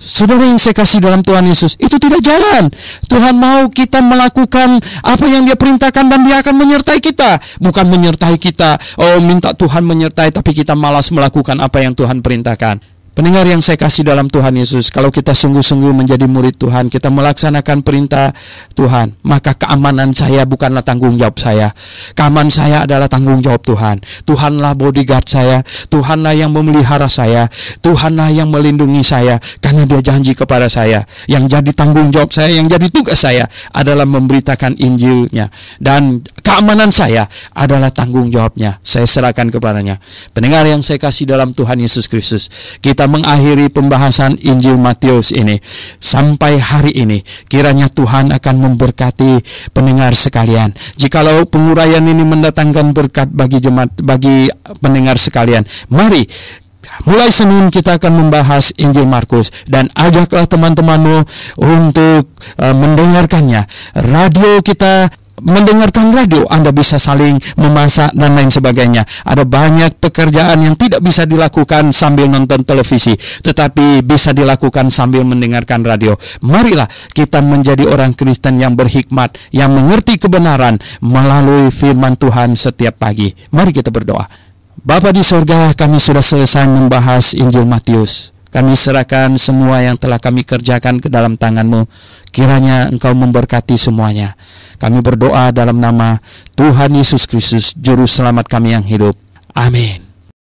Saudara yang saya kasih dalam Tuhan Yesus, itu tidak jalan. Tuhan mau kita melakukan apa yang Dia perintahkan dan Dia akan menyertai kita. Bukan menyertai kita, minta Tuhan menyertai, tapi kita malas melakukan apa yang Tuhan perintahkan. Pendengar yang saya kasih dalam Tuhan Yesus, kalau kita sungguh-sungguh menjadi murid Tuhan, kita melaksanakan perintah Tuhan, maka keamanan saya bukanlah tanggung jawab saya. Keamanan saya adalah tanggung jawab Tuhan. Tuhanlah bodyguard saya, Tuhanlah yang memelihara saya, Tuhanlah yang melindungi saya, karena Dia janji kepada saya. Yang jadi tanggung jawab saya, yang jadi tugas saya adalah memberitakan Injil-Nya. Dan keamanan saya adalah tanggung jawabnya. Saya serahkan kepadanya. Pendengar yang saya kasih dalam Tuhan Yesus Kristus, kita mengakhiri pembahasan Injil Matius ini sampai hari ini. Kiranya Tuhan akan memberkati pendengar sekalian. Jikalau penguraian ini mendatangkan berkat bagi jemaat, bagi pendengar sekalian, mari mulai Senin kita akan membahas Injil Markus, dan ajaklah teman-temanmu untuk mendengarkannya. Radio kita, mendengarkan radio, Anda bisa saling memasak dan lain sebagainya. Ada banyak pekerjaan yang tidak bisa dilakukan sambil nonton televisi, tetapi bisa dilakukan sambil mendengarkan radio. Marilah kita menjadi orang Kristen yang berhikmat, yang mengerti kebenaran melalui firman Tuhan setiap pagi. Mari kita berdoa. Bapa di sorga, kami sudah selesai membahas Injil Matius. Kami serahkan semua yang telah kami kerjakan ke dalam tangan-Mu. Kiranya Engkau memberkati semuanya. Kami berdoa dalam nama Tuhan Yesus Kristus, Juru Selamat kami yang hidup. Amin.